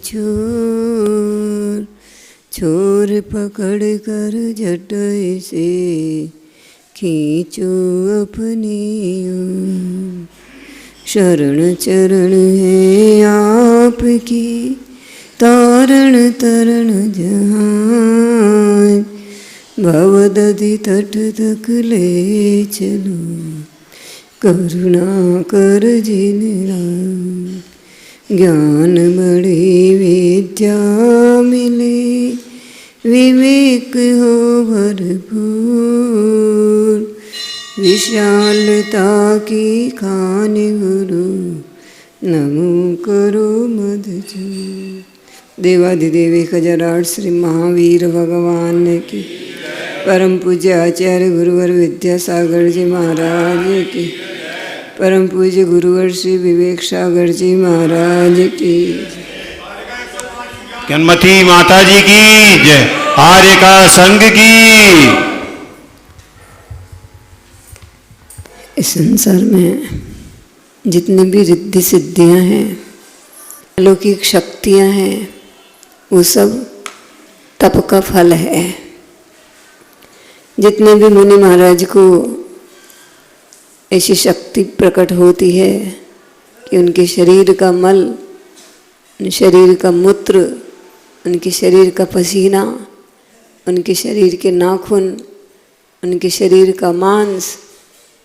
छोर, छोर पकड़ कर जटाई से खींचो अपनी ओर। शरण चरण है आपकी, तारण तरण जहान। भवदधि तट तक ले चलो, करुणा कर जिन राम। ज्ञान बढ़े विद्या मिले, विवेक हो भरपूर। विशालता की खान गुरु, नमो करो मधुचूर। देवाधिदेव 1008 श्री महावीर भगवान की, परम पूज्य आचार्य गुरुवर विद्यासागर जी महाराज की, परम पूज्य गुरुवर श्री विवेक सागर जी महाराज की, ज्ञानमती माता जी की जय, आर्य का संघ की। इस संसार में जितने भी रिद्धि सिद्धियां हैं, अलौकिक शक्तियां हैं, वो सब तप का फल है। जितने भी मुनि महाराज को ऐसी शक्ति प्रकट होती है कि उनके शरीर का मल, शरीर का मूत्र, उनके शरीर का पसीना, उनके शरीर के नाखून, उनके शरीर का मांस,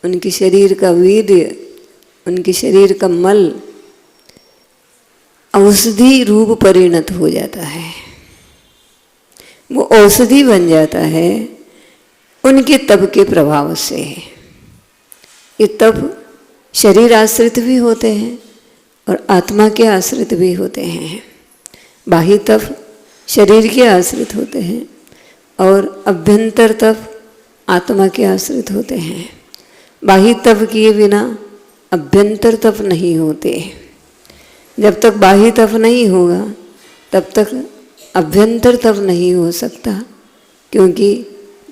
उनके शरीर का वीर्य, उनके शरीर का मल औषधि रूप परिणत हो जाता है। वो औषधि बन जाता है उनके तप के प्रभाव से। ये तप शरीर आश्रित भी होते हैं और आत्मा के आश्रित भी होते हैं। बाह्य तप शरीर के आश्रित होते हैं और अभ्यंतर तप आत्मा के आश्रित होते हैं। बाह्य तप किए बिना अभ्यंतर तप नहीं होते। जब तक बाह्य तप नहीं होगा तब तक अभ्यंतर तप नहीं हो सकता, क्योंकि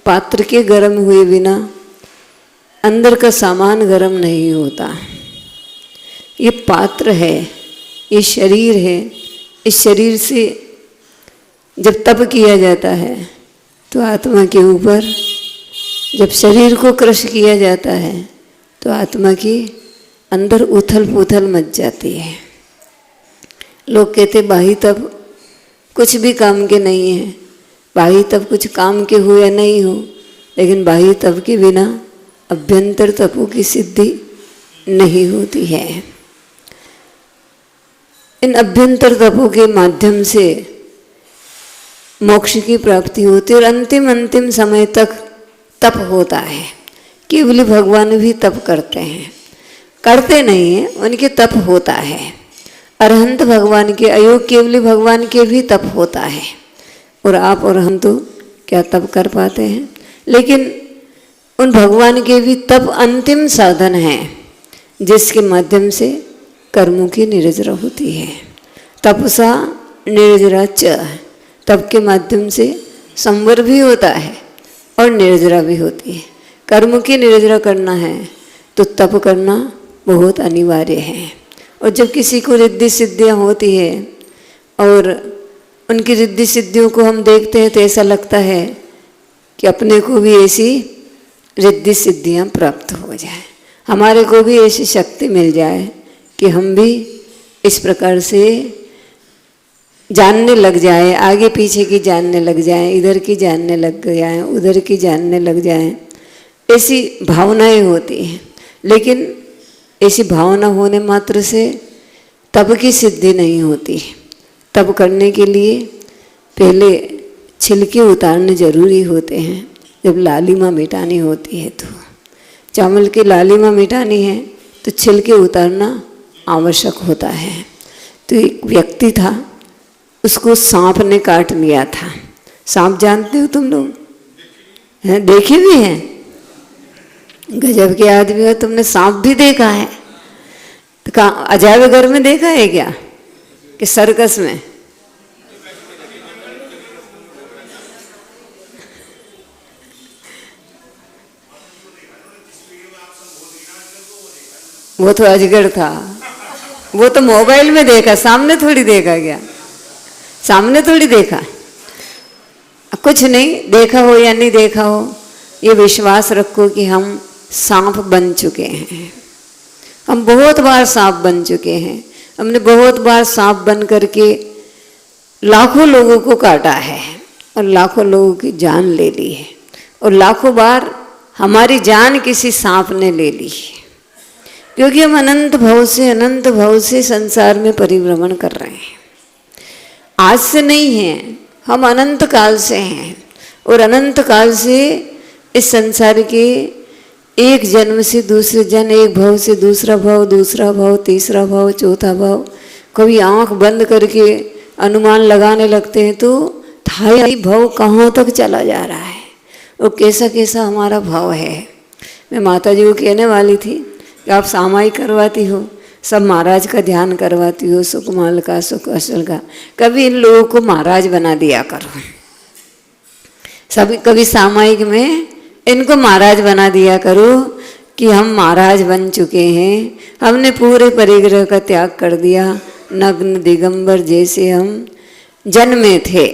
पात्र के गर्म हुए बिना अंदर का सामान गर्म नहीं होता। ये पात्र है, ये शरीर है। इस शरीर से जब तप किया जाता है तो आत्मा के ऊपर, जब शरीर को क्रश किया जाता है तो आत्मा की अंदर उथल पुथल मच जाती है। लोग कहते बाह्य तप कुछ भी काम के नहीं है, बाह्य तप कुछ काम के हो या नहीं हो, लेकिन बाह्य तप के बिना अभ्यंतर तपों की सिद्धि नहीं होती है। इन अभ्यंतर तपों के माध्यम से मोक्ष की प्राप्ति होती है और अंतिम समय तक तप होता है। केवल भगवान भी तप करते हैं, करते नहीं हैं, उनके तप होता है। अरहंत भगवान के, अयोग केवली भगवान के भी तप होता है। और आप और हम तो क्या तप कर पाते हैं, लेकिन उन भगवान के भी तप अंतिम साधन है जिसके माध्यम से कर्मों की निर्जरा होती है। तपसा निर्जरा च, तप के माध्यम से संवर भी होता है और निर्जरा भी होती है। कर्म की निर्जरा करना है तो तप करना बहुत अनिवार्य है। और जब किसी को रिद्धि सिद्धियाँ होती है और उनकी रिद्धि सिद्धियों को हम देखते हैं तो ऐसा लगता है कि अपने को भी ऐसी रिद्धि सिद्धियाँ प्राप्त हो जाए, हमारे को भी ऐसी शक्ति मिल जाए कि हम भी इस प्रकार से जानने लग जाए, आगे पीछे की जानने लग जाए, इधर की जानने लग जाए, उधर की जानने लग जाए। ऐसी भावनाएं होती हैं, लेकिन ऐसी भावना होने मात्र से तप की सिद्धि नहीं होती। तप करने के लिए पहले छिलके उतारने जरूरी होते हैं। जब लालिमा मिटानी होती है तो चावल की लालिमा मिटानी है तो छिलके उतारना आवश्यक होता है। तो एक व्यक्ति था, उसको सांप ने काट लिया था। सांप जानते हो तुम लोग? हैं, देखे भी हैं? गजब के आदमी हो, तुमने सांप भी देखा है? तो कहाँ, अजायब घर में देखा है क्या कि सर्कस में? वो तो अजगर था, वो तो मोबाइल में देखा, सामने थोड़ी देखा गया। सामने थोड़ी देखा, कुछ नहीं देखा हो या नहीं देखा हो, ये विश्वास रखो कि हम सांप बन चुके हैं। हम बहुत बार सांप बन चुके हैं। हमने बहुत बार सांप बन करके लाखों लोगों को काटा है और लाखों लोगों की जान ले ली है, और लाखों बार हमारी जान किसी सांप ने ले ली है, क्योंकि हम अनंत भाव से संसार में परिभ्रमण कर रहे हैं। आज से नहीं हैं, हम अनंत काल से हैं, और अनंत काल से इस संसार के एक जन्म से दूसरे जन्म, एक भाव से दूसरा भाव, दूसरा भाव, तीसरा भाव, चौथा भाव, कभी आंख बंद करके अनुमान लगाने लगते हैं तो थाई भाव कहाँ तक चला जा रहा है और कैसा कैसा हमारा भाव है। मैं माता जी को कहने वाली थी कि आप सामायिक करवाती हो, सब महाराज का ध्यान करवाती हो, सुकमाल का, सुख असल का, कभी इन लोगों को महाराज बना दिया करो। सभी कभी सामायिक में इनको महाराज बना दिया करो कि हम महाराज बन चुके हैं, हमने पूरे परिग्रह का त्याग कर दिया, नग्न दिगंबर जैसे हम जन्मे थे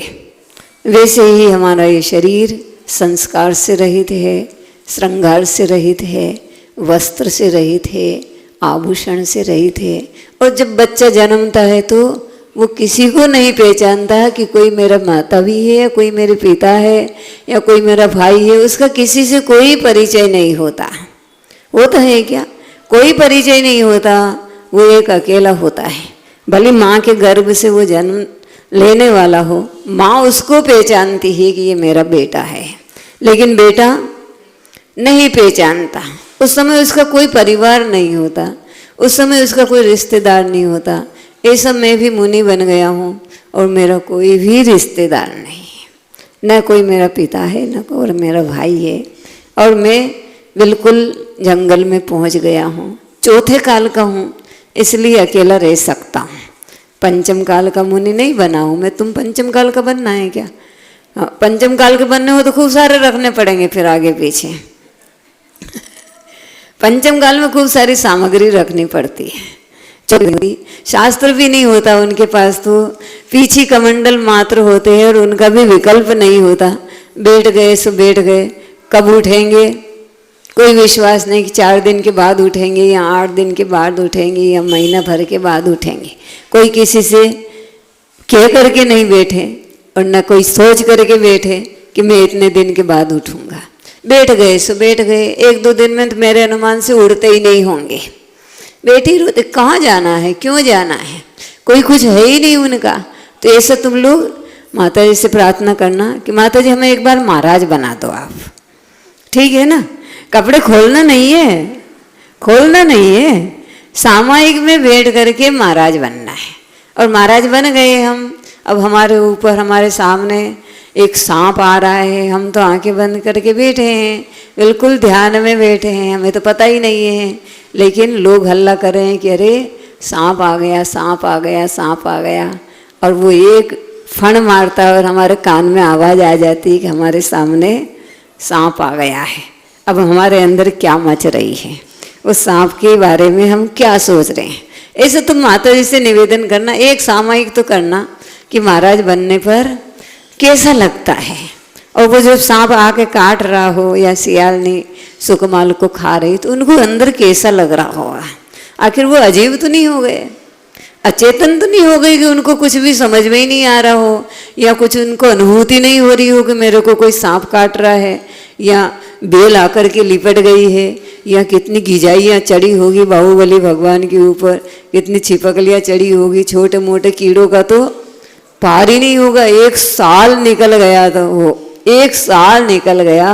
वैसे ही हमारा ये शरीर संस्कार से रहित है, श्रृंगार से रहित है, वस्त्र से रहित है, आभूषण से रहित है। और जब बच्चा जन्मता है तो वो किसी को नहीं पहचानता कि कोई मेरा माता भी है या कोई मेरे पिता है या कोई मेरा भाई है, उसका किसी से कोई परिचय नहीं होता। होता है क्या? कोई परिचय नहीं होता, वो एक अकेला होता है। भले माँ के गर्भ से वो जन्म लेने वाला हो, माँ उसको पहचानती है कि ये मेरा बेटा है, लेकिन बेटा नहीं पहचानता। उस समय उसका कोई परिवार नहीं होता, उस समय उसका कोई रिश्तेदार नहीं होता। ये सब मैं भी मुनि बन गया हूँ और मेरा कोई भी रिश्तेदार नहीं है, न कोई मेरा पिता है न कोई मेरा भाई है, और मैं बिल्कुल जंगल में पहुँच गया हूँ। चौथे काल का हूँ, इसलिए अकेला रह सकता हूँ। पंचम काल का मुनि नहीं बना हूँ मैं। तुम पंचम काल का बनना है क्या? हाँ, पंचम काल के बनने हो तो खूब सारे रखने पड़ेंगे फिर आगे पीछे। पंचम काल में खूब सारी सामग्री रखनी पड़ती है। शास्त्र भी नहीं होता उनके पास, तो पीछी कमंडल मात्र होते हैं और उनका भी विकल्प नहीं होता। बैठ गए सो बैठ गए, कब उठेंगे कोई विश्वास नहीं कि 4 दिन के बाद उठेंगे या 8 दिन के बाद उठेंगे या महीना भर के बाद उठेंगे। कोई किसी से कह करके नहीं बैठे और न कोई सोच करके बैठे कि मैं इतने दिन के बाद उठूँगा। बैठ गए सो बैठ गए। 1-2 दिन में तो मेरे अनुमान से उड़ते ही नहीं होंगे। बेटी रोते, कहाँ जाना है, क्यों जाना है, कोई कुछ है ही नहीं उनका। तो ऐसा तुम लोग माता जी से प्रार्थना करना कि माता जी हमें एक बार महाराज बना दो आप, ठीक है ना। कपड़े खोलना नहीं है, खोलना नहीं है, सामायिक में बैठ करके महाराज बनना है। और महाराज बन गए हम। अब हमारे ऊपर हमारे सामने एक सांप आ रहा है, हम तो आंखें बंद करके बैठे हैं, बिल्कुल ध्यान में बैठे हैं, हमें तो पता ही नहीं है, लेकिन लोग हल्ला कर रहे हैं कि अरे सांप आ गया, सांप आ गया, सांप आ गया। और वो एक फण मारता है और हमारे कान में आवाज़ आ जाती है कि हमारे सामने सांप आ गया है। अब हमारे अंदर क्या मच रही है, उस सांप के बारे में हम क्या सोच रहे हैं। ऐसे तुम माता जी से निवेदन करना, एक सामायिक तो करना कि महाराज बनने पर कैसा लगता है। और वो जब सांप आके काट रहा हो या सियालनी सुकमाल को खा रही, तो उनको अंदर कैसा लग रहा होगा। आखिर वो अजीब तो नहीं हो गए, अचेतन तो नहीं हो गई कि उनको कुछ भी समझ में ही नहीं आ रहा हो, या कुछ उनको अनुभूति नहीं हो रही हो कि मेरे को कोई सांप काट रहा है, या बेल आकर के लिपट गई है, या कितनी गिजाइयाँ चढ़ी होगी बाहुबली भगवान के ऊपर, कितनी छिपकलियाँ चढ़ी होगी। छोटे मोटे कीड़ों का तो पार ही नहीं होगा। 1 साल निकल गया था वो, 1 साल निकल गया।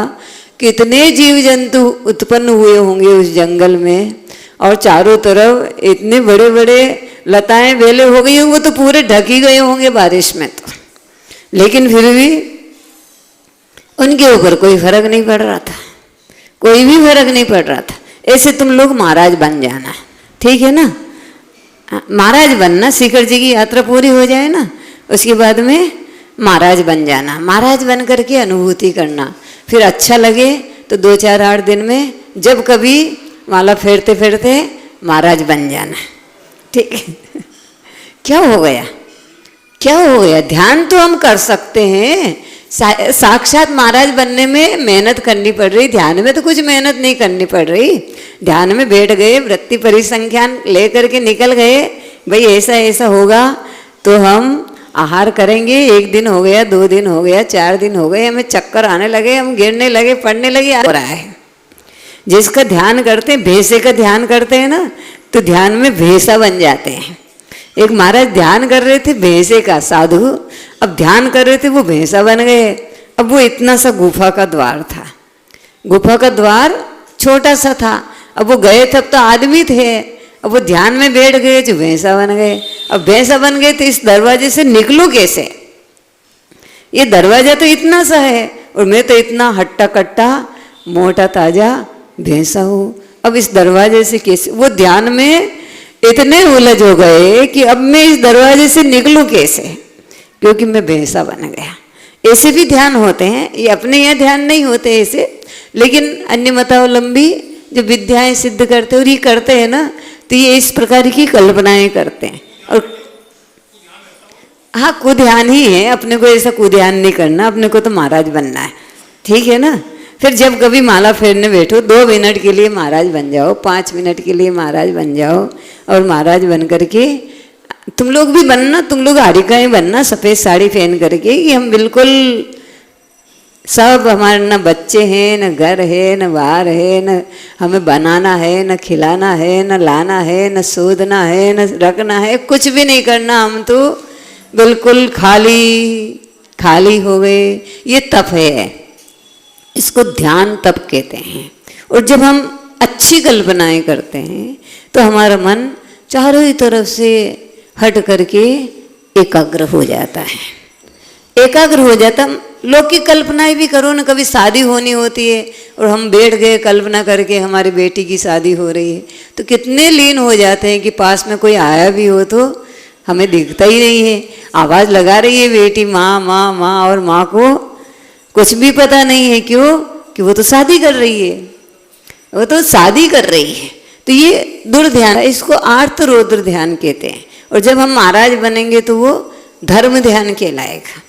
कितने जीव जंतु उत्पन्न हुए होंगे उस जंगल में, और चारों तरफ इतने बड़े बड़े लताएं बेले हो गई, वो तो पूरे ढक ही गए होंगे बारिश में तो, लेकिन फिर भी उनके ऊपर कोई फर्क नहीं पड़ रहा था, कोई भी फर्क नहीं पड़ रहा था। ऐसे तुम लोग महाराज बन जाना, ठीक है ना। महाराज बनना, शिखर जी की यात्रा पूरी हो जाए ना, उसके बाद में महाराज बन जाना। महाराज बन करके अनुभूति करना, फिर अच्छा लगे तो 2-4-8 दिन में जब कभी माला फेरते फेरते महाराज बन जाना, ठीक है। क्या हो गया? क्या हो गया? ध्यान तो हम कर सकते हैं, साक्षात महाराज बनने में मेहनत करनी पड़ रही, ध्यान में तो कुछ मेहनत नहीं करनी पड़ रही। ध्यान में बैठ गए, वृत्ति परिसंख्यान लेकर के निकल गए, भाई ऐसा ऐसा होगा तो हम आहार करेंगे। 1 दिन हो गया, 2 दिन हो गया, 4 दिन हो गए, हमें चक्कर आने लगे, हम गिरने लगे, पड़ने लगे, हो रहा है। जिसका ध्यान करते हैं, भैंसे का ध्यान करते हैं ना, तो ध्यान में भैंसा बन जाते हैं। एक महाराज ध्यान कर रहे थे भैंसे का, साधु, अब ध्यान कर रहे थे, वो भैंसा बन गए। अब वो इतना सा गुफा का द्वार था, गुफा का द्वार छोटा सा था, अब वो गए तब तो आदमी थे, अब वो ध्यान में बैठ गए जो भैंसा बन गए। अब भैंसा बन गए तो इस दरवाजे से निकलूं कैसे? ये दरवाजा तो इतना सा है और मैं तो इतना हट्टा कट्टा मोटा ताजा भैंसा हूँ, अब इस दरवाजे से कैसे? वो ध्यान में इतने उलझ हो गए कि अब मैं इस दरवाजे से निकलूं कैसे, क्योंकि मैं भैंसा बन गया। ऐसे भी ध्यान होते हैं, ये अपने यहाँ ध्यान नहीं होते ऐसे, लेकिन अन्य मतावलंबी जो विद्याएं सिद्ध करते और ये करते हैं ना, तो ये इस प्रकार की कल्पनाएं करते हैं। और हाँ, कुध्यान ही है, अपने को ऐसा कुध्यान नहीं करना, अपने को तो महाराज बनना है, ठीक है ना। फिर जब कभी माला फेरने बैठो, 2 मिनट के लिए महाराज बन जाओ, 5 मिनट के लिए महाराज बन जाओ, और महाराज बन करके तुम लोग भी बनना, तुम लोग हारिकाएं बनना, सफ़ेद साड़ी पहन करके, कि हम बिल्कुल सब, हमारे न बच्चे हैं, न घर है, न बाहर है, न हमें बनाना है, न खिलाना है, न लाना है, न शोधना है, न रखना है, कुछ भी नहीं करना, हम तो बिल्कुल खाली खाली हो गए। ये तप है, इसको ध्यान तप कहते हैं। और जब हम अच्छी कल्पनाएं करते हैं तो हमारा मन चारों ही तरफ से हट करके एकाग्र हो जाता है, एकाग्र हो जाता। लोग की कल्पनाएं भी करो ना, कभी शादी होनी होती है और हम बैठ गए कल्पना करके हमारी बेटी की शादी हो रही है, तो कितने लीन हो जाते हैं कि पास में कोई आया भी हो तो हमें दिखता ही नहीं है। आवाज़ लगा रही है बेटी माँ माँ माँ, और माँ को कुछ भी पता नहीं है, क्यों? कि वो तो शादी कर रही है, वो तो शादी कर रही है। तो ये दुर्ध्यान, इसको आर्त रौद्र ध्यान कहते हैं। और जब हम महाराज बनेंगे तो वो धर्म ध्यान कहलाएगा।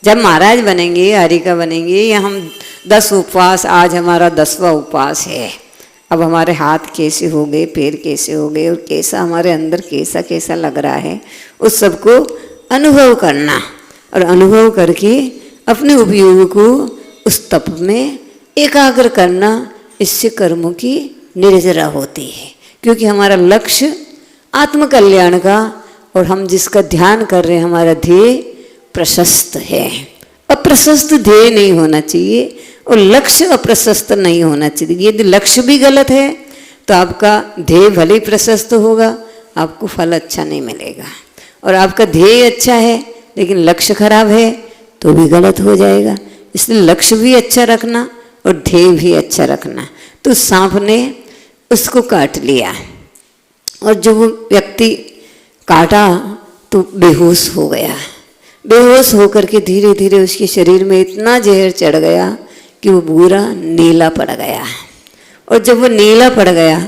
जब महाराज बनेंगे, हरिका बनेंगे, या हम 10 उपवास, आज हमारा 10वां उपवास है, अब हमारे हाथ कैसे हो गए, पैर कैसे हो गए, और कैसा हमारे अंदर कैसा कैसा लग रहा है, उस सबको अनुभव करना, और अनुभव करके अपने उपयोग को उस तप में एकाग्र करना। इससे कर्मों की निर्जरा होती है, क्योंकि हमारा लक्ष्य आत्मकल्याण का, और हम जिसका ध्यान कर रहे हैं, हमारा ध्येय प्रशस्त है। अप्रशस्त ध्येय नहीं होना चाहिए, और लक्ष्य अप्रशस्त नहीं होना चाहिए। यदि लक्ष्य भी गलत है तो आपका ध्येय भले ही प्रशस्त होगा, आपको फल अच्छा नहीं मिलेगा। और आपका ध्येय अच्छा है लेकिन लक्ष्य खराब है तो भी गलत हो जाएगा। इसलिए लक्ष्य भी अच्छा रखना और ध्येय भी अच्छा रखना। तो सांप ने उसको काट लिया, और जब वो व्यक्ति काटा तो बेहोश हो गया। बेहोश होकर के धीरे धीरे उसके शरीर में इतना जहर चढ़ गया कि वो पूरा नीला पड़ गया। और जब वो नीला पड़ गया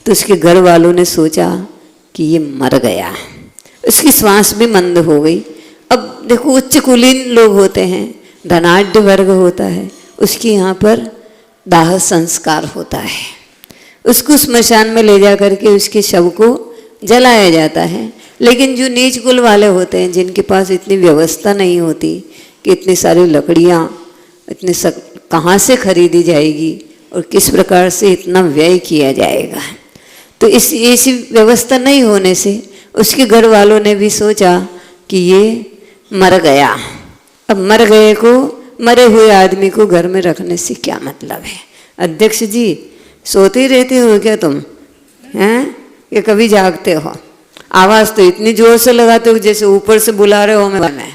तो उसके घर वालों ने सोचा कि ये मर गया, उसकी श्वास भी मंद हो गई। अब देखो, उच्च कुलीन लोग होते हैं, धनाढ्य वर्ग होता है, उसके यहाँ पर दाह संस्कार होता है, उसको स्मशान में ले जा करके उसके शव को जलाया जाता है। लेकिन जो नीच कुल वाले होते हैं, जिनके पास इतनी व्यवस्था नहीं होती कि इतनी सारी लकड़ियाँ इतने कहाँ से खरीदी जाएगी और किस प्रकार से इतना व्यय किया जाएगा, तो ऐसी व्यवस्था नहीं होने से उसके घर वालों ने भी सोचा कि ये मर गया। अब मर गए को, मरे हुए आदमी को घर में रखने से क्या मतलब है? अध्यक्ष जी, सोते ही रहते हो क्या तुम हैं, या कभी जागते हो? आवाज़ तो इतनी जोर से लगाते हो जैसे ऊपर से बुला रहे हो। मैं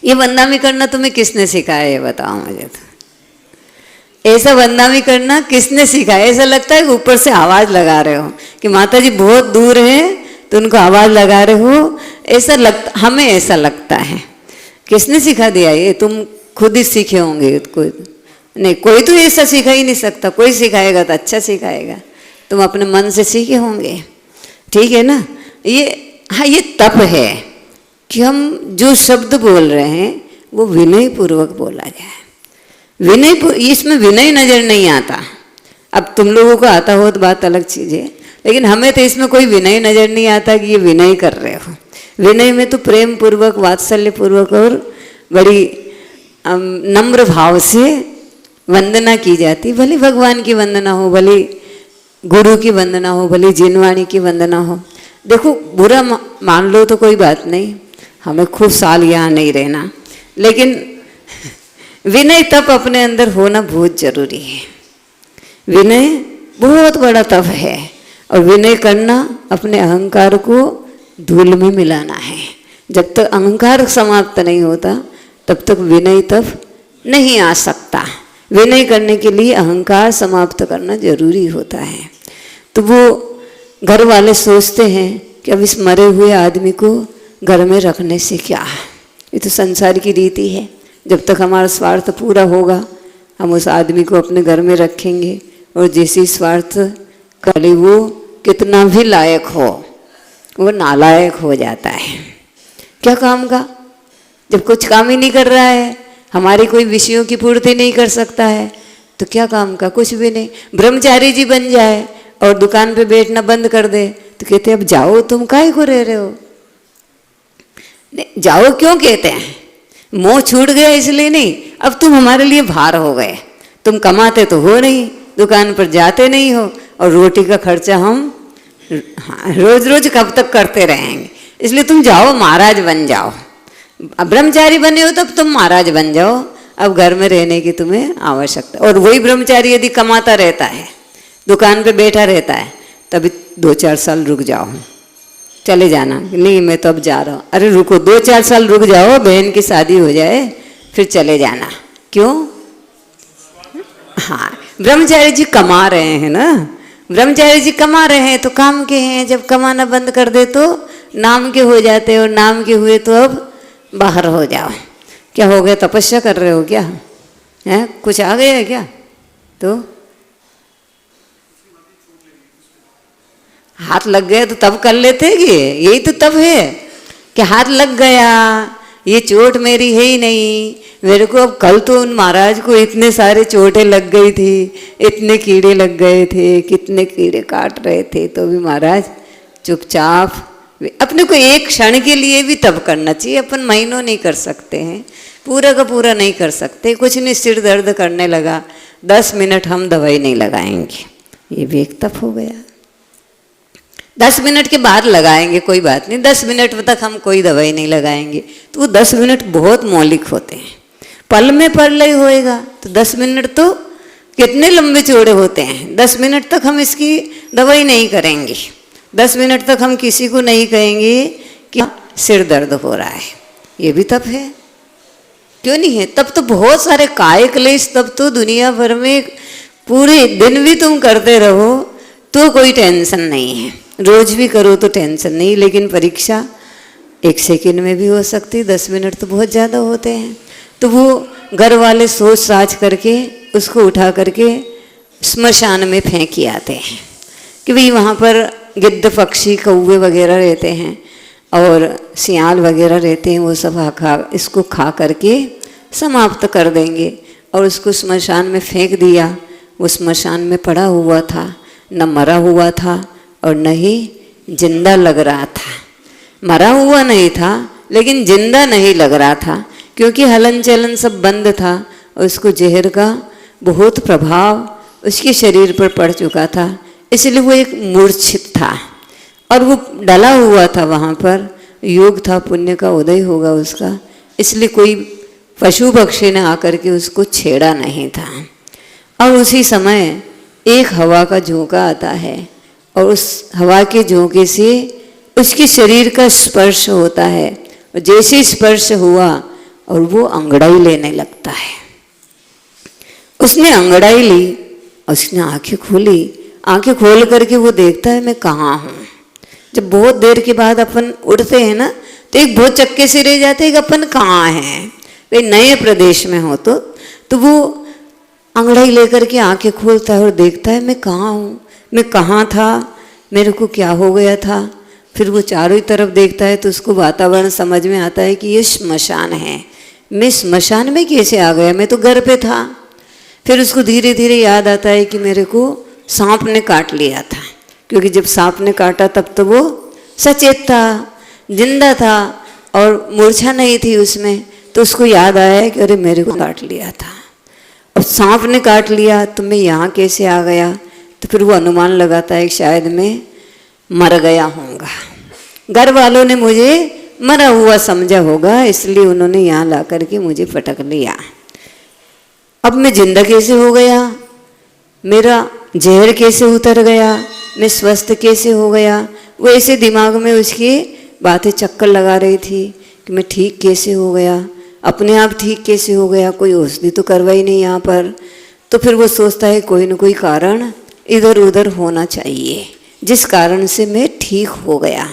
ये बंदामी करना तुम्हें किसने सिखाया, ये बताओ मुझे। तो ऐसा बंदामी करना किसने सिखाया? ऐसा लगता है कि ऊपर से आवाज़ लगा रहे हो कि माता जी बहुत दूर है तो उनको आवाज़ लगा रहे हो, ऐसा लगता, हमें ऐसा लगता है। किसने सिखा दिया ये? तुम खुद ही सीखे होंगे। कोई नहीं, कोई तो ऐसा सिखा ही नहीं सकता। कोई सिखाएगा तो अच्छा सिखाएगा, तुम अपने मन से सीखे होंगे, ठीक है ना। ये हाँ, ये तप है कि हम जो शब्द बोल रहे हैं वो विनय पूर्वक बोला जाए। इसमें विनय नजर नहीं आता। अब तुम लोगों को आता हो तो बात अलग चीज़ है, लेकिन हमें तो इसमें कोई विनय नजर नहीं आता कि ये विनय कर रहे हो। विनय में तो प्रेम पूर्वक, वात्सल्य पूर्वक और बड़ी नम्र भाव से वंदना की जाती। भले भगवान की वंदना हो, भले गुरु की वंदना हो, भले जिनवाणी की वंदना हो। देखो बुरा मान लो तो कोई बात नहीं, हमें खूब साल यहाँ नहीं रहना, लेकिन विनय तप अपने अंदर होना बहुत जरूरी है। विनय बहुत बड़ा तप है, और विनय करना अपने अहंकार को धूल में मिलाना है। जब तक अहंकार समाप्त नहीं होता तब तक विनय तप नहीं आ सकता। विनय करने के लिए अहंकार समाप्त करना जरूरी होता है। तो वो घर वाले सोचते हैं कि अब इस मरे हुए आदमी को घर में रखने से क्या है, ये तो संसार की रीति है। जब तक हमारा स्वार्थ पूरा होगा हम उस आदमी को अपने घर में रखेंगे, और जैसे स्वार्थ करे वो कितना भी लायक हो वो नालायक हो जाता है। क्या काम का? जब कुछ काम ही नहीं कर रहा है, हमारी कोई विषयों की पूर्ति नहीं कर सकता है, तो क्या काम का? कुछ भी नहीं। ब्रह्मचारी जी बन जाए और दुकान पे बैठना बंद कर दे तो कहते अब जाओ, तुम काहे को रह रहे हो? जाओ क्यों कहते हैं? मोह छूट गया इसलिए नहीं, अब तुम हमारे लिए भार हो गए। तुम कमाते तो हो नहीं, दुकान पर जाते नहीं हो, और रोटी का खर्चा हम रोज रोज कब तक करते रहेंगे, इसलिए तुम जाओ महाराज बन जाओ। अब ब्रह्मचारी बने हो तो अब तुम महाराज बन जाओ, अब घर में रहने की तुम्हें आवश्यकता। और वही ब्रह्मचारी यदि कमाता रहता है, दुकान पे बैठा रहता है, तभी 2-4 साल रुक जाओ, चले जाना। नहीं मैं तो अब जा रहा हूँ। अरे रुको, 2-4 साल रुक जाओ, बहन की शादी हो जाए फिर चले जाना। क्यों? हाँ, ब्रह्मचारी जी कमा रहे हैं ना, ब्रह्मचारी जी कमा रहे हैं तो काम के हैं। जब कमाना बंद कर दे तो नाम के हो जाते, और नाम के हुए तो अब बाहर हो जाओ। क्या हो गया? तपस्या कर रहे हो क्या? है कुछ आ गया है क्या? तो हाथ लग गया तो तब कर लेते कि यही तो तब है कि हाथ लग गया, ये चोट मेरी है ही नहीं, मेरे को अब कल तो उन महाराज को इतने सारे चोटें लग गई थी, इतने कीड़े लग गए थे, कितने कीड़े काट रहे थे, तो भी महाराज चुपचाप। अपने को एक क्षण के लिए भी तब करना चाहिए। अपन महीनों नहीं कर सकते हैं, पूरा का पूरा नहीं कर सकते। कुछ नहीं, सिर दर्द करने लगा, 10 मिनट हम दवाई नहीं लगाएंगे, ये भी एक तप हो गया। 10 मिनट के बाद लगाएंगे कोई बात नहीं, 10 मिनट तक हम कोई दवाई नहीं लगाएंगे, तो वो 10 मिनट बहुत मौलिक होते हैं। पल में प्रलय होएगा तो 10 मिनट तो कितने लंबे चौड़े होते हैं। 10 मिनट तक हम इसकी दवाई नहीं करेंगे, 10 मिनट तक हम किसी को नहीं कहेंगे कि सिर दर्द हो रहा है, ये भी तप है। क्यों नहीं है? तब तो बहुत सारे काय क्लेश, तब तो दुनिया भर में पूरे दिन भी तुम करते रहो तो कोई टेंशन नहीं है, रोज भी करो तो टेंशन नहीं। लेकिन परीक्षा 1 सेकंड में भी हो सकती है, 10 मिनट तो बहुत ज़्यादा होते हैं। तो वो घर वाले सोच साच करके उसको उठा करके स्मशान में फेंक आते हैं कि भाई वहाँ पर गिद्ध पक्षी कौवे वगैरह रहते हैं और सियाल वगैरह रहते हैं, वो सब इसको खा करके समाप्त कर देंगे। और उसको स्मशान में फेंक दिया। वो स्मशान में पड़ा हुआ था, न मरा हुआ था और न ही जिंदा लग रहा था। मरा हुआ नहीं था लेकिन जिंदा नहीं लग रहा था, क्योंकि हलन चलन सब बंद था और उसको जहर का बहुत प्रभाव उसके शरीर पर पड़ चुका था, इसलिए वो एक मूर्छित था और वो डला हुआ था। वहाँ पर योग था, पुण्य का उदय होगा उसका, इसलिए कोई पशु पक्षी ने आकर के उसको छेड़ा नहीं था। और उसी समय एक हवा का झोंका आता है और उस हवा के झोंके से उसके शरीर का स्पर्श होता है, और जैसे स्पर्श हुआ और वो अंगड़ाई लेने लगता है। उसने अंगड़ाई ली और उसने आंखें खोली। आंखें खोल करके वो देखता है मैं कहाँ हूँ। जब बहुत देर के बाद अपन उठते हैं ना तो एक बहुत चक्के से रह जाते हैं कि अपन कहाँ हैं। भाई नए प्रदेश में हो तो वो अंगड़ाई लेकर के आंखें खोलता है और देखता है मैं कहाँ हूँ, मैं कहाँ था, मेरे को क्या हो गया था। फिर वो चारों ही तरफ देखता है तो उसको वातावरण समझ में आता है कि ये श्मशान है। मैं श्मशान में कैसे आ गया, मैं तो घर पे था। फिर उसको धीरे धीरे याद आता है कि मेरे को सांप ने काट लिया था, क्योंकि जब सांप ने काटा तब तो वो सचेत था, जिंदा था और मूर्छा नहीं थी उसमें। तो उसको याद आया कि अरे मेरे को काट लिया था, अब सांप ने काट लिया तो मैं यहाँ कैसे आ गया। तो फिर वो अनुमान लगाता है कि शायद मैं मर गया होऊंगा, घर वालों ने मुझे मरा हुआ समझा होगा, इसलिए उन्होंने यहाँ ला करके मुझे पटक लिया। अब मैं जिंदा कैसे हो गया, मेरा जहर कैसे उतर गया, मैं स्वस्थ कैसे हो गया। वो ऐसे दिमाग में उसकी बातें चक्कर लगा रही थी कि मैं ठीक कैसे हो गया, अपने आप ठीक कैसे हो गया, कोई औषधि तो करवाई नहीं यहाँ पर। तो फिर वो सोचता है कोई न कोई कारण इधर उधर होना चाहिए जिस कारण से मैं ठीक हो गया।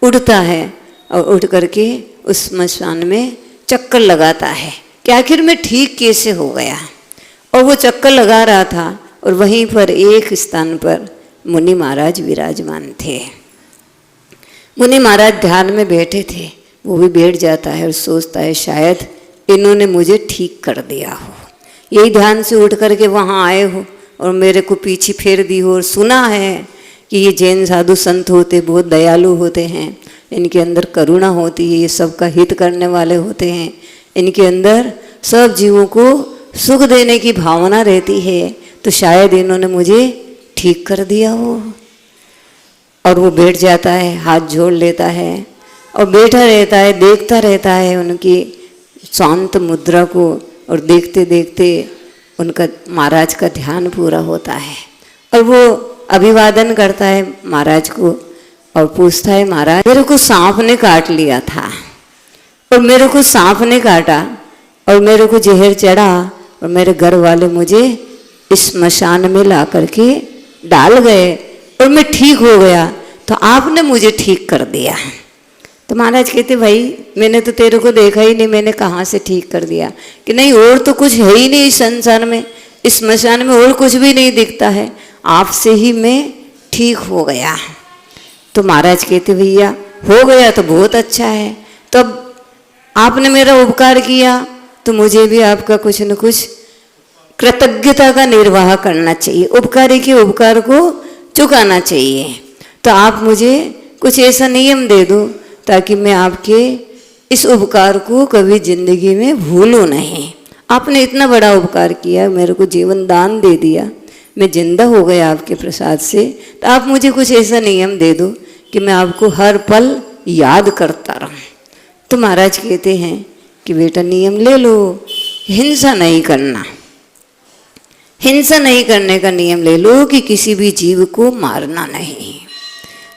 उठता है और उठ करके उस श्मशान में चक्कर लगाता है कि आखिर मैं ठीक कैसे हो गया। और वो चक्कर लगा रहा था और वहीं पर एक स्थान पर मुनि महाराज विराजमान थे। मुनि महाराज ध्यान में बैठे थे। वो भी बैठ जाता है और सोचता है शायद इन्होंने मुझे ठीक कर दिया हो, यही ध्यान से उठ करके वहाँ आए हो और मेरे को पीछे फेर दी हो। और सुना है कि ये जैन साधु संत होते बहुत दयालु होते हैं, इनके अंदर करुणा होती है, ये सबका हित करने वाले होते हैं, इनके अंदर सब जीवों को सुख देने की भावना रहती है, तो शायद इन्होंने मुझे ठीक कर दिया हो। और वो बैठ जाता है, हाथ जोड़ लेता है और बैठा रहता है, देखता रहता है उनकी शांत मुद्रा को। और देखते देखते उनका महाराज का ध्यान पूरा होता है और वो अभिवादन करता है महाराज को और पूछता है महाराज मेरे को सांप ने काट लिया था और मेरे को सांप ने काटा और मेरे को जहर चढ़ा और मेरे घर वाले मुझे इस स्मशान में ला करके डाल गए और मैं ठीक हो गया, तो आपने मुझे ठीक कर दिया। तो महाराज कहते भाई मैंने तो तेरे को देखा ही नहीं, मैंने कहाँ से ठीक कर दिया। कि नहीं और तो कुछ है ही नहीं इस संसार में, इस स्मशान में और कुछ भी नहीं दिखता है, आपसे ही मैं ठीक हो गया। तो महाराज कहते भैया हो गया तो बहुत अच्छा है, तब आपने मेरा उपकार किया तो मुझे भी आपका कुछ न कुछ कृतज्ञता का निर्वाह करना चाहिए, उपकारी के उपकार को चुकाना चाहिए। तो आप मुझे कुछ ऐसा नियम दे दो ताकि मैं आपके इस उपकार को कभी जिंदगी में भूलूं नहीं। आपने इतना बड़ा उपकार किया, मेरे को जीवन दान दे दिया, मैं जिंदा हो गया आपके प्रसाद से, तो आप मुझे कुछ ऐसा नियम दे दो कि मैं आपको हर पल याद करता रहूं। तो महाराज कहते हैं कि बेटा नियम ले लो, हिंसा नहीं करना, हिंसा नहीं करने का नियम ले लो कि किसी भी जीव को मारना नहीं।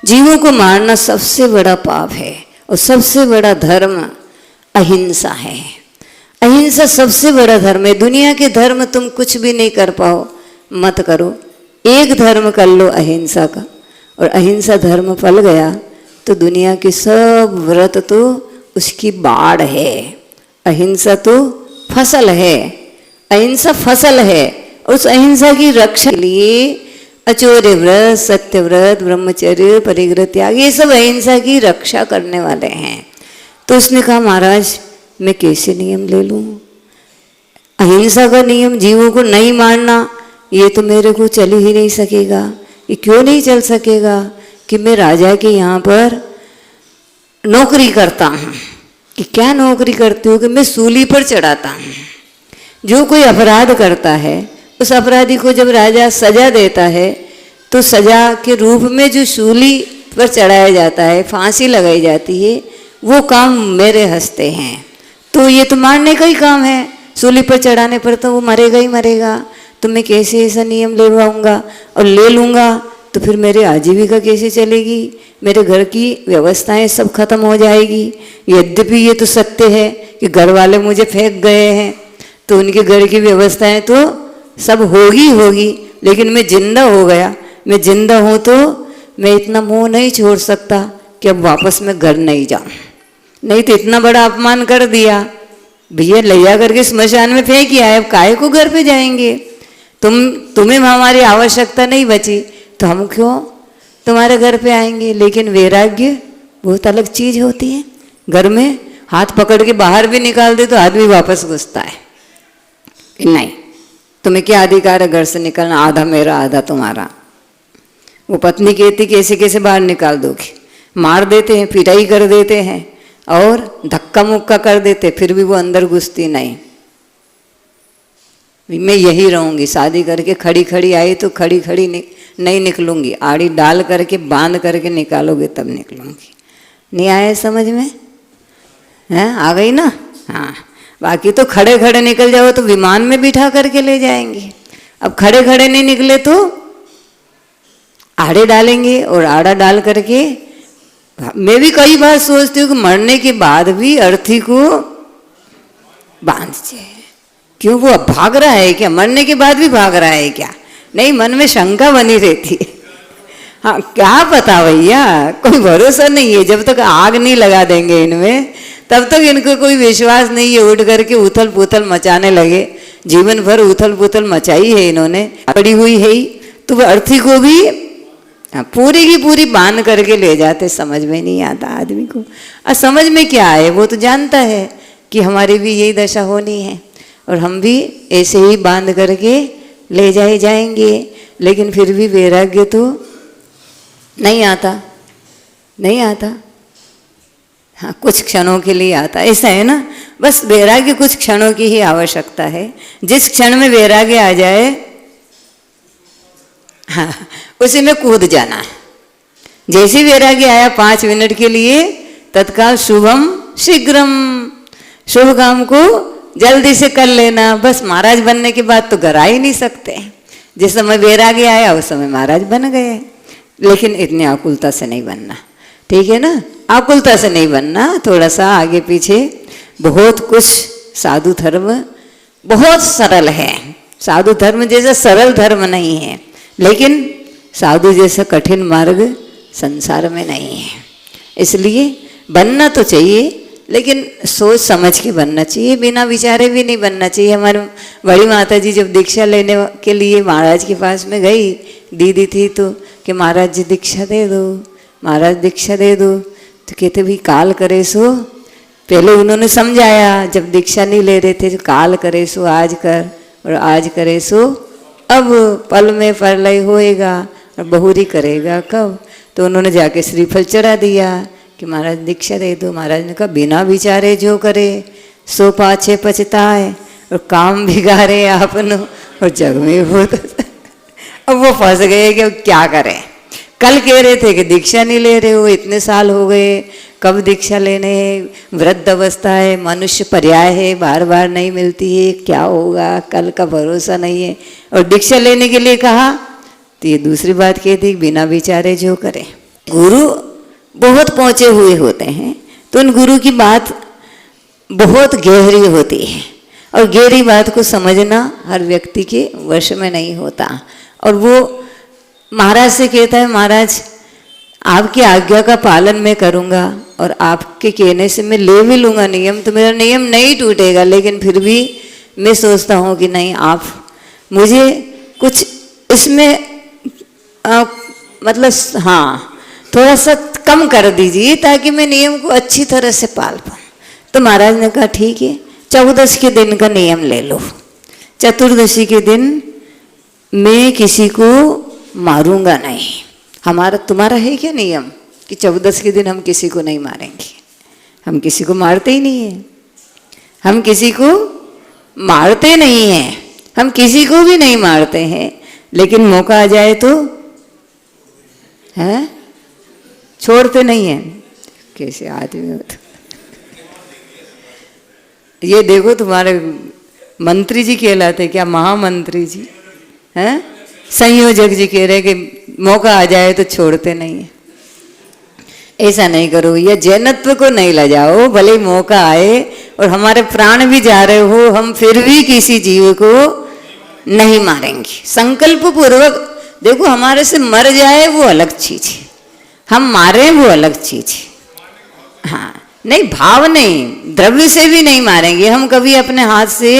जीवों को मारना सबसे बड़ा पाप है और सबसे बड़ा धर्म अहिंसा है। अहिंसा सबसे बड़ा धर्म है। दुनिया के धर्म तुम कुछ भी नहीं कर पाओ, मत करो, एक धर्म कर लो अहिंसा का, और अहिंसा धर्म फल गया तो दुनिया के सब व्रत तो उसकी बाढ़ है। अहिंसा तो फसल है, अहिंसा फसल है। उस अहिंसा की रक्षा के लिए अचौर्य व्रत, सत्य व्रत, ब्रह्मचर्य, परिग्रह त्याग, ये सब अहिंसा की रक्षा करने वाले हैं। तो उसने कहा महाराज मैं कैसे नियम ले लूं, अहिंसा का नियम जीवों को नहीं मारना, ये तो मेरे को चल ही नहीं सकेगा। ये क्यों नहीं चल सकेगा कि मैं राजा के यहाँ पर नौकरी करता हूँ। कि क्या नौकरी करती हूँ कि मैं सूली पर चढ़ाता हूँ। जो कोई अपराध करता है उस अपराधी को जब राजा सजा देता है तो सजा के रूप में जो सूली पर चढ़ाया जाता है, फांसी लगाई जाती है, वो काम मेरे हस्ते हैं। तो ये तो मारने का ही काम है, सूली पर चढ़ाने पर तो वो मरेगा ही मरेगा। तो मैं कैसे ऐसा नियम ले पाऊँगा, और ले लूँगा तो फिर मेरी आजीविका कैसे चलेगी, मेरे घर की व्यवस्थाएं सब खत्म हो जाएगी। यद्यपि ये तो सत्य है कि घर वाले मुझे फेंक गए हैं तो उनके घर की व्यवस्थाएं तो सब होगी, लेकिन मैं जिंदा हो गया। मैं जिंदा हूँ तो मैं इतना मोह नहीं छोड़ सकता कि अब वापस मैं घर नहीं जाऊँ। नहीं तो इतना बड़ा अपमान कर दिया, भैया ले जा करके स्मशान में फेंक ही आए, अब काहे को घर पे जाएंगे, तुम्हें हमारी आवश्यकता नहीं बची तो हम क्यों तुम्हारे घर पे आएंगे। लेकिन वैराग्य बहुत अलग चीज होती है। घर में हाथ पकड़ के बाहर भी निकाल दे तो आदमी वापस घुसता है कि नहीं, तुम्हें क्या अधिकार है घर से निकलना, आधा मेरा आधा तुम्हारा। वो पत्नी कहती कैसे कैसे बाहर निकाल दोगे, मार देते हैं, पिटाई कर देते हैं और धक्का मुक्का कर देते, फिर भी वो अंदर घुसती नहीं। मैं यही रहूंगी, शादी करके खड़ी खड़ी आई तो खड़ी खड़ी नहीं निकलूंगी, आड़ी डाल करके बांध करके निकालोगे तब निकलूंगी। नहीं आया समझ में? हैं, आ गई ना? हाँ। बाकी तो खड़े खड़े निकल जाओ तो विमान में बिठा करके ले जाएंगे। अब खड़े खड़े नहीं निकले तो आड़े डालेंगे, और आड़ा डाल करके मैं भी कई बार सोचती हूँ कि मरने के बाद भी अर्थी को बांध जाए। क्यों, वो अब भाग रहा है क्या? मरने के बाद भी भाग रहा है क्या? नहीं, मन में शंका बनी रहती है। हाँ, क्या पता भैया, कोई भरोसा नहीं है। जब तक आग नहीं लगा देंगे इनमें तब तक इनको कोई विश्वास नहीं है। उठ करके उथल पुथल मचाने लगे, जीवन भर उथल पुथल मचाई है इन्होंने, पड़ी हुई है ही। तो वह अर्थी को भी पूरी की पूरी बांध करके ले जाते। समझ में नहीं आता आदमी को। और समझ में क्या आए, वो तो जानता है कि हमारी भी यही दशा होनी है और हम भी ऐसे ही बांध करके ले जाएंगे। लेकिन फिर भी वैराग्य तो नहीं आता, नहीं आता। हाँ, कुछ क्षणों के लिए आता, ऐसा है ना। बस वैराग्य कुछ क्षणों की ही आवश्यकता है। जिस क्षण में वैराग्य आ जाए, हाँ, उसी में कूद जाना है। जैसे वैराग्य आया 5 मिनट के लिए, तत्काल शुभम शीघ्रम, शुभ काम को जल्दी से कर लेना। बस महाराज बनने के बाद तो घर आ ही नहीं सकते। जिस समय वैराग्य आया उस समय महाराज बन गए। लेकिन इतनी आकुलता से नहीं बनना, ठीक है ना? आकुलता से नहीं बनना, थोड़ा सा आगे पीछे। बहुत कुछ साधु धर्म बहुत सरल है। साधु धर्म जैसा सरल धर्म नहीं है, लेकिन साधु जैसा कठिन मार्ग संसार में नहीं है। इसलिए बनना तो चाहिए, लेकिन सोच समझ के बनना चाहिए, बिना विचारे भी नहीं बनना चाहिए। हमारी बड़ी माता जी जब दीक्षा लेने के लिए महाराज के पास में गई, दीदी थी, तो कि महाराज जी दीक्षा दे दो, महाराज दीक्षा दे दो। तो कहते भी काल करे सो। पहले उन्होंने समझाया, जब दीक्षा नहीं ले रहे थे, तो काल करे सो आज कर, और आज करे सो अब, पल में प्रलय होएगा और बहुरी करेगा कब। तो उन्होंने जाके श्रीफल चढ़ा दिया कि महाराज दीक्षा दे दो। महाराज ने कहा बिना विचारे जो करे सो पाछे पछताए, और काम बिगाड़े आपनो और जग में हो। अब वो फंस गए कि क्या करें। कल कह रहे थे कि दीक्षा नहीं ले रहे हो, इतने साल हो गए, कब दीक्षा लेने है, वृद्ध अवस्था है, मनुष्य पर्याय है, बार बार नहीं मिलती है, क्या होगा, कल का भरोसा नहीं है। और दीक्षा लेने के लिए कहा तो ये दूसरी बात कह दी, बिना विचारे जो करे। गुरु बहुत पहुँचे हुए होते हैं, तो उन गुरु की बात बहुत गहरी होती है, और गहरी बात को समझना हर व्यक्ति के वश में नहीं होता। और वो महाराज से कहता है, महाराज आपकी आज्ञा का पालन मैं करूँगा, और आपके कहने से मैं ले भी लूँगा नियम, तो मेरा नियम नहीं टूटेगा। लेकिन फिर भी मैं सोचता हूँ कि नहीं, आप मुझे कुछ इसमें मतलब हाँ थोड़ा सा कम कर दीजिए, ताकि मैं नियम को अच्छी तरह से पाल पाऊँ। तो महाराज ने कहा ठीक है, 14 के दिन का नियम ले लो। चतुर्दशी के दिन मैं किसी को मारूंगा नहीं। हमारा तुम्हारा है क्या नियम कि 14 के दिन हम किसी को नहीं मारेंगे? हम किसी को मारते ही नहीं है, हम किसी को मारते नहीं हैं, हम किसी को भी नहीं मारते हैं। लेकिन मौका आ जाए तो है छोड़ते नहीं हैं। कैसे आदमी हो? ये देखो तुम्हारे मंत्री जी कहलाते क्या, महामंत्री जी हैं, संयोजक जी कह रहे कि मौका आ जाए तो छोड़ते नहीं है। ऐसा नहीं करो, या जैनत्व को नहीं ले जाओ। भले ही मौका आए और हमारे प्राण भी जा रहे हो, हम फिर भी किसी जीव को नहीं मारेंगे। संकल्प पूर्वक देखो, हमारे से मर जाए वो अलग चीज है, हम मारे वो अलग चीज है। हाँ नहीं, भाव नहीं, द्रव्य से भी नहीं मारेंगे। हम कभी अपने हाथ से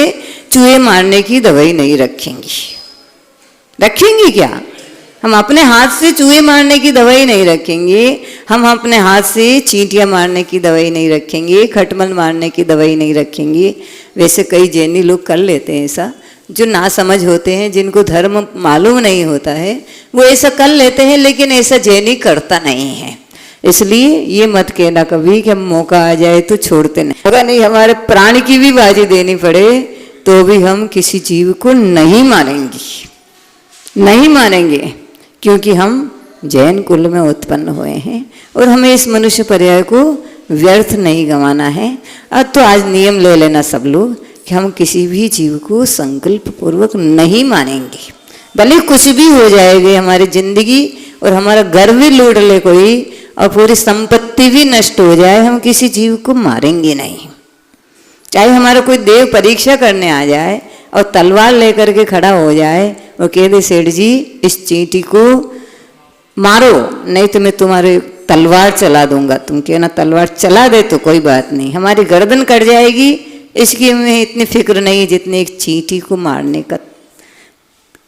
चूहे मारने की दवाई नहीं रखेंगे। रखेंगे क्या? हम अपने हाथ से चूहे मारने की दवाई नहीं रखेंगे, हम अपने हाथ से चींटियां मारने की दवाई नहीं रखेंगे, खटमल मारने की दवाई नहीं रखेंगे। वैसे कई जैनी लोग कर लेते हैं ऐसा, जो ना समझ होते हैं, जिनको धर्म मालूम नहीं होता है, वो ऐसा कर लेते हैं, लेकिन ऐसा जैनी करता नहीं है। इसलिए ये मत कहना कभी कि हम मौका आ जाए तो छोड़ते नहीं, होगा नहीं, हमारे प्राण की भी बाजी देनी पड़े तो भी हम किसी जीव को नहीं मारेंगे, नहीं मारेंगे, क्योंकि हम जैन कुल में उत्पन्न हुए हैं और हमें इस मनुष्य पर्याय को व्यर्थ नहीं गंवाना है। अब तो आज नियम ले लेना सब लोग कि हम किसी भी जीव को संकल्प पूर्वक नहीं मानेंगे, भले कुछ भी हो जाएगी हमारी जिंदगी और हमारा घर भी लूट ले कोई और पूरी संपत्ति भी नष्ट हो जाए, हम किसी जीव को मारेंगे नहीं। चाहे हमारा कोई देव परीक्षा करने आ जाए और तलवार लेकर के खड़ा हो जाए और कह दे सेठ जी इस चींटी को मारो, नहीं तो मैं तुम्हारे तलवार चला दूंगा, तुम कहना तलवार चला दे तो कोई बात नहीं, हमारी गर्दन कट जाएगी, इसकी हमें इतनी फिक्र नहीं जितनी एक चींटी को मारने का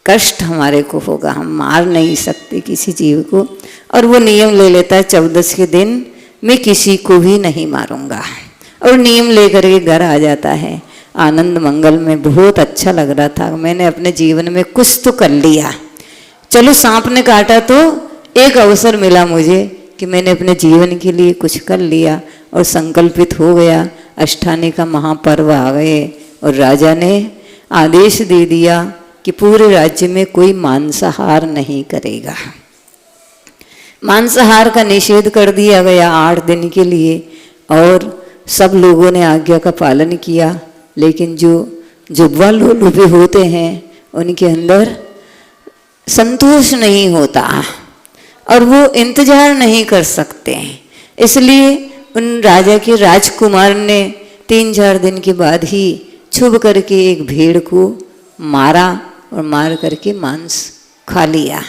कष्ट हमारे को होगा। हम मार नहीं सकते किसी जीव को, और वो नियम ले लेता है 14 के दिन मैं किसी को भी नहीं मारूंगा, और नियम लेकर के घर आ जाता है आनंद मंगल में। बहुत अच्छा लग रहा था, मैंने अपने जीवन में कुछ तो कर लिया, चलो सांप ने काटा तो एक अवसर मिला मुझे कि मैंने अपने जीवन के लिए कुछ कर लिया और संकल्पित हो गया। अष्टानी का महापर्व आ गए और राजा ने आदेश दे दिया कि पूरे राज्य में कोई मांसाहार नहीं करेगा। मांसाहार का निषेध कर दिया गया 8 दिन के लिए, और सब लोगों ने आज्ञा का पालन किया। लेकिन जो जुब्वा लोलुपे होते हैं उनके अंदर संतोष नहीं होता और वो इंतजार नहीं कर सकते हैं, इसलिए उन राजा के राजकुमार ने 3-4 दिन के बाद ही छुप करके एक भेड़ को मारा और मार करके मांस खा लिया।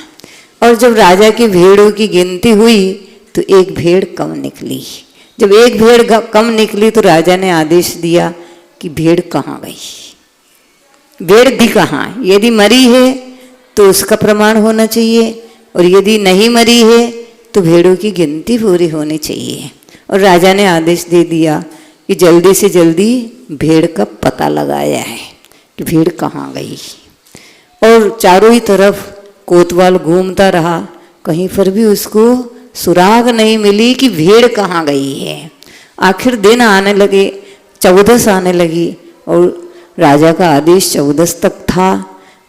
और जब राजा की भेड़ों की गिनती हुई तो एक भेड़ कम निकली। जब एक भेड़ कम निकली तो राजा ने आदेश दिया कि भेड़ कहाँ गई, भेड़ दी कहाँ, यदि मरी है तो उसका प्रमाण होना चाहिए और यदि नहीं मरी है तो भेड़ों की गिनती पूरी होनी चाहिए। और राजा ने आदेश दे दिया कि जल्दी से जल्दी भेड़ का पता लगाया है कि भेड़ कहाँ गई। और चारों ही तरफ कोतवाल घूमता रहा, कहीं पर भी उसको सुराग नहीं मिली कि भेड़ कहाँ गई है। आखिर दिन आने लगे, 14 आने लगी और राजा का आदेश 14 तक था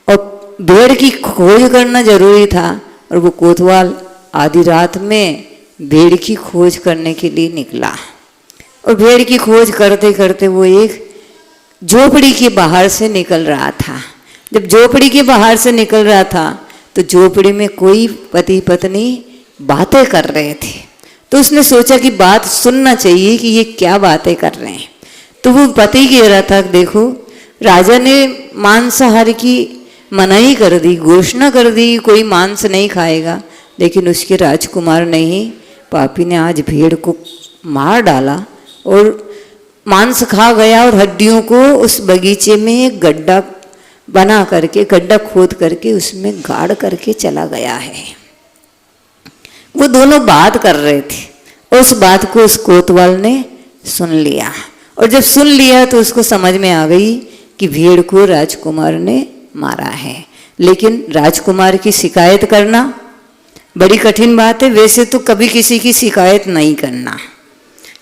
और भेड़ की खोज करना जरूरी था। और वो कोतवाल आधी रात में भेड़ की खोज करने के लिए निकला और भेड़ की खोज करते करते वो एक झोपड़ी के बाहर से निकल रहा था। जब झोपड़ी के बाहर से निकल रहा था तो झोपड़ी में कोई पति पत्नी बातें कर रहे थे, तो उसने सोचा कि बात सुनना चाहिए कि ये क्या बातें कर रहे हैं। तो वो पति कह रहा था, देखो राजा ने मांसाहार की मनाही कर दी, घोषणा कर दी कोई मांस नहीं खाएगा, लेकिन उसके राजकुमार ने ही पापी ने आज भेड़ को मार डाला और मांस खा गया और हड्डियों को उस बगीचे में एक गड्ढा बना करके, गड्ढा खोद करके उसमें गाड़ करके चला गया है। वो दोनों बात कर रहे थे और उस बात को उस कोतवाल ने सुन लिया, और जब सुन लिया तो उसको समझ में आ गई कि भेड़ को राजकुमार ने मारा है। लेकिन राजकुमार की शिकायत करना बड़ी कठिन बात है। वैसे तो कभी किसी की शिकायत नहीं करना,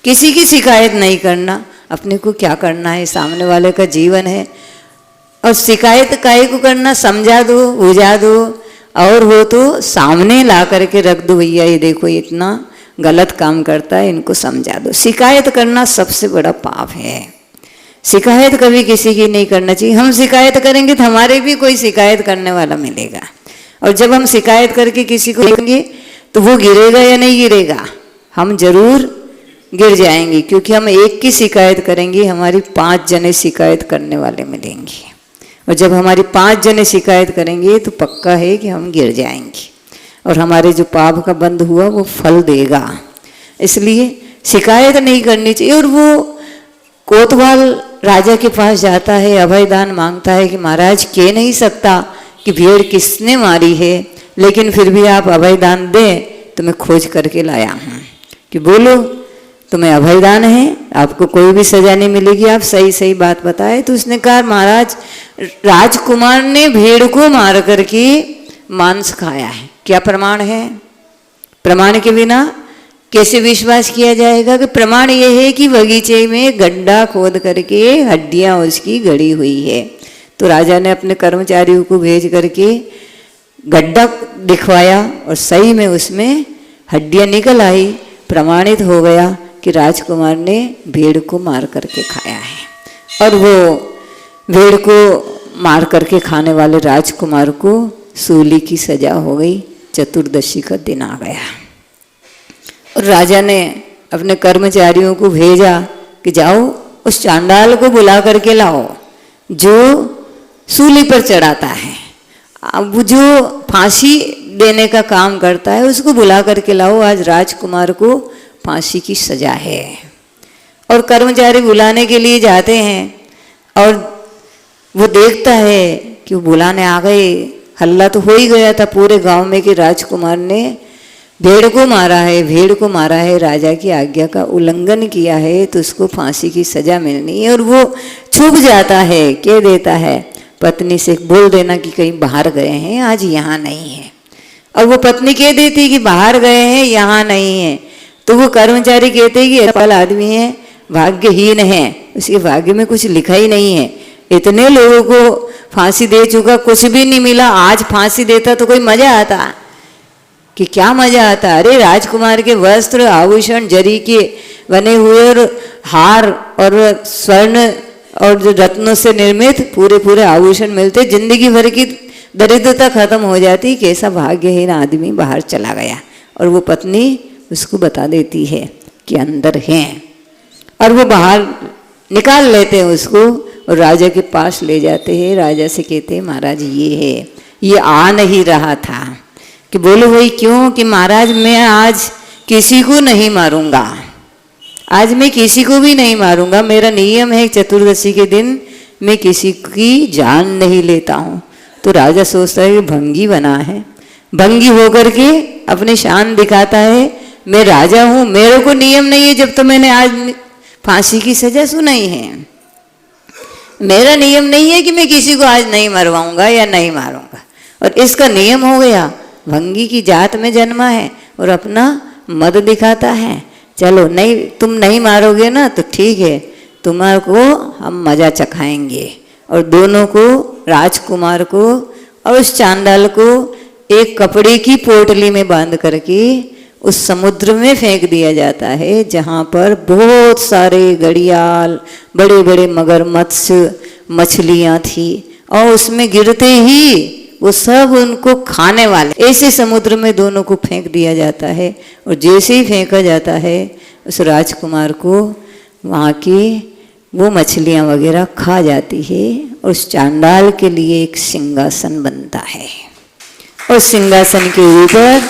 किसी की शिकायत नहीं करना, अपने को क्या करना है, सामने वाले का जीवन है। और शिकायत काहे को करना, समझा दो, बुझा दो, और वो तो सामने ला करके रख दो, भैया ये देखो इतना गलत काम करता है, इनको समझा दो। शिकायत करना सबसे बड़ा पाप है। शिकायत कभी किसी की नहीं करना चाहिए। हम शिकायत करेंगे तो हमारे भी कोई शिकायत करने वाला मिलेगा, और जब हम शिकायत करके किसी को देंगे तो वो गिरेगा या नहीं गिरेगा, हम जरूर गिर जाएंगे, क्योंकि हम एक की शिकायत करेंगे हमारी 5 जने शिकायत करने वाले मिलेंगे, और जब हमारी 5 जने शिकायत करेंगे तो पक्का है कि हम गिर जाएंगे और हमारे जो पाप का बंध हुआ वो फल देगा। इसलिए शिकायत नहीं करनी चाहिए। और वो कोतवाल राजा के पास जाता है, अभयदान मांगता है कि महाराज कह नहीं सकता कि भेड़ किसने मारी है, लेकिन फिर भी आप अभय दान दें तो मैं खोज करके लाया हूँ कि बोलो तुम्हें अभय दान है, आपको कोई भी सजा नहीं मिलेगी, आप सही सही बात बताए। तो उसने कहा महाराज राजकुमार ने भेड़ को मार करके मांस खाया है, क्या प्रमाण है? प्रमाण के बिना कैसे विश्वास किया जाएगा? कि प्रमाण यह है कि बगीचे में गड्ढा खोद करके हड्डियां उसकी गड़ी हुई है। तो राजा ने अपने कर्मचारियों को भेज करके गड्ढा दिखवाया और सही में उसमें हड्डियां निकल आई। प्रमाणित हो गया कि राजकुमार ने भेड़ को मार करके खाया है। और वो भेड़ को मार करके खाने वाले राजकुमार को सूली की सजा हो गई। चतुर्दशी का दिन आ गया और राजा ने अपने कर्मचारियों को भेजा कि जाओ उस चांडाल को बुला करके लाओ जो सूली पर चढ़ाता है, अब जो फांसी देने का काम करता है उसको बुला करके लाओ, आज राजकुमार को फांसी की सजा है। और कर्मचारी बुलाने के लिए जाते हैं और वो देखता है कि वो बुलाने आ गए। हल्ला तो हो ही गया था पूरे गांव में कि राजकुमार ने भेड़ को मारा है, भेड़ को मारा है, राजा की आज्ञा का उल्लंघन किया है तो उसको फांसी की सजा मिलनी है। और वो छुप जाता है, कह देता है पत्नी से बोल देना कि कहीं बाहर गए हैं, आज यहाँ नहीं है। और वो पत्नी कह देती कि बाहर गए हैं, यहाँ नहीं है। तो वो कर्मचारी कहते कि असफल आदमी है, भाग्यहीन है, उसके भाग्य में कुछ लिखा ही नहीं है, इतने लोगों को फांसी दे चुका, कुछ भी नहीं मिला, आज फांसी देता तो कोई मजा आता कि क्या मजा आता। अरे राजकुमार के वस्त्र आभूषण जरी के बने हुए और हार और स्वर्ण और जो रत्नों से निर्मित पूरे पूरे आभूषण मिलते, जिंदगी भर की दरिद्रता खत्म हो जाती। कैसा भाग्यहीन आदमी बाहर चला गया। और वो पत्नी उसको बता देती है कि अंदर हैं और वो बाहर निकाल लेते हैं उसको और राजा के पास ले जाते हैं। राजा से कहते हैं महाराज ये है, ये आ नहीं रहा था। कि बोलो भाई क्यों? कि महाराज मैं आज किसी को नहीं मारूंगा, आज मैं किसी को भी नहीं मारूंगा, मेरा नियम है चतुर्दशी के दिन मैं किसी की जान नहीं लेता हूँ। तो राजा सोचता है कि भंगी बना है, भंगी होकर के अपनी शान दिखाता है, मैं राजा हूँ, मेरे को नियम नहीं है। जब तो मैंने आज फांसी की सजा सुनाई है, मेरा नियम नहीं है कि मैं किसी को आज नहीं मरवाऊंगा या नहीं मारूंगा। और इसका नियम हो गया, भंगी की जात में जन्मा है और अपना मद दिखाता है। चलो नहीं, तुम नहीं मारोगे ना तो ठीक है, तुम्हारे को हम मजा चखाएंगे। और दोनों को, राजकुमार को और उस चांडाल को एक कपड़े की पोटली में बांध करके उस समुद्र में फेंक दिया जाता है, जहाँ पर बहुत सारे घड़ियाल, बड़े बड़े मगरमच्छ, मछलियाँ थी। और उसमें गिरते ही वो सब उनको खाने वाले, ऐसे समुद्र में दोनों को फेंक दिया जाता है। और जैसे ही फेंका जाता है उस राजकुमार को वहाँ की वो मछलियाँ वगैरह खा जाती है। और उस चांडाल के लिए एक सिंहासन बनता है और सिंहासन के ऊपर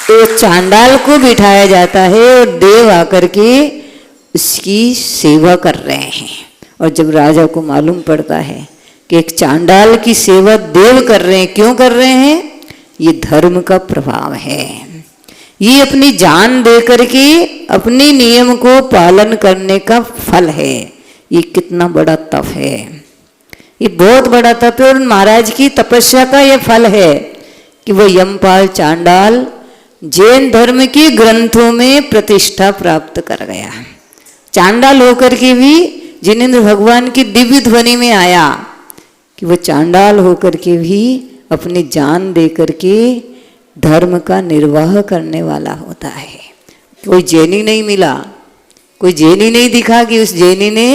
तो चांडाल को बिठाया जाता है और देव आकर के उसकी सेवा कर रहे हैं। और जब राजा को मालूम पड़ता है कि एक चांडाल की सेवा देव कर रहे हैं, क्यों कर रहे हैं? ये धर्म का प्रभाव है, ये अपनी जान दे करके अपने नियम को पालन करने का फल है। ये कितना बड़ा तप है, ये बहुत बड़ा तप है। और महाराज की तपस्या का ये फल है कि वो यमपाल चांडाल जैन धर्म के ग्रंथों में प्रतिष्ठा प्राप्त कर गया। चांडाल होकर के भी जिनेंद्र भगवान की दिव्य ध्वनि में आया कि वो चांडाल होकर के भी अपनी जान दे करके धर्म का निर्वाह करने वाला होता है। कोई जैनी नहीं मिला, कोई जैनी नहीं दिखा कि उस जैनी ने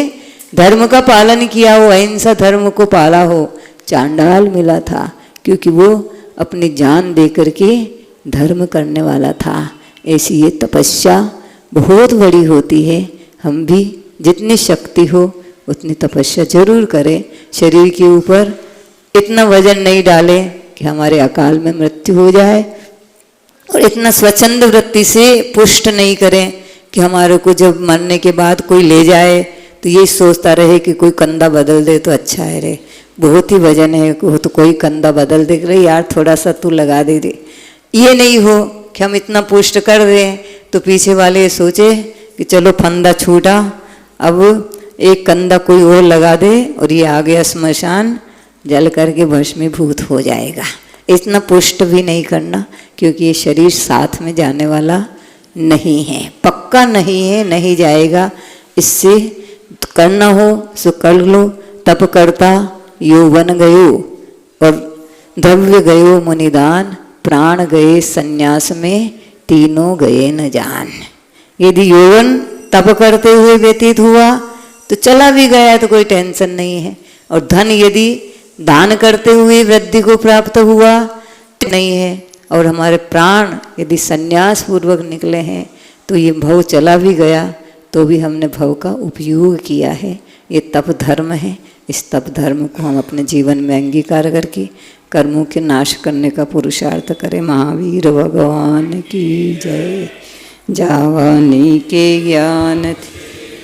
धर्म का पालन किया हो, अहिंसा धर्म को पाला हो। चांडाल मिला था क्योंकि वो अपनी जान दे करके धर्म करने वाला था। ऐसी ये तपस्या बहुत बड़ी होती है। हम भी जितनी शक्ति हो उतनी तपस्या जरूर करें। शरीर के ऊपर इतना वजन नहीं डालें कि हमारे अकाल में मृत्यु हो जाए, और इतना स्वच्छंद वृत्ति से पुष्ट नहीं करें कि हमारे को जब मरने के बाद कोई ले जाए तो ये सोचता रहे कि कोई कंधा बदल दे तो अच्छा है रे, बहुत ही वजन है, तो कोई कंधा बदल दे रहे यार, थोड़ा सा तू लगा दे। ये नहीं हो कि हम इतना पुष्ट कर दें तो पीछे वाले सोचे कि चलो फंदा छूटा, अब एक कंधा कोई और लगा दे और ये आ गया स्मशान, जल करके भस्मीभूत हो जाएगा। इतना पुष्ट भी नहीं करना, क्योंकि ये शरीर साथ में जाने वाला नहीं है, पक्का नहीं है, नहीं जाएगा। इससे करना हो सो कर लो। तप करता यौवन गयो और द्रव्य गयो मुनिदान, प्राण गए संन्यास में, तीनों गए न जान। यदि यौवन तप करते हुए व्यतीत हुआ तो चला भी गया तो कोई टेंशन नहीं है, और धन यदि दान करते हुए वृद्धि को प्राप्त हुआ तो नहीं है, और हमारे प्राण यदि संन्यास पूर्वक निकले हैं तो ये भव चला भी गया तो भी हमने भव का उपयोग किया है। ये तप धर्म है। इस तप धर्म को हम अपने जीवन में अंगीकार करके कर्मों के नाश करने का पुरुषार्थ करें। महावीर भगवान की जय। जावानी के ज्ञान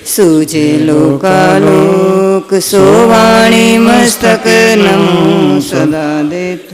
सूझे लोकालोक, सोवाणी मस्तक नमो सदा देत।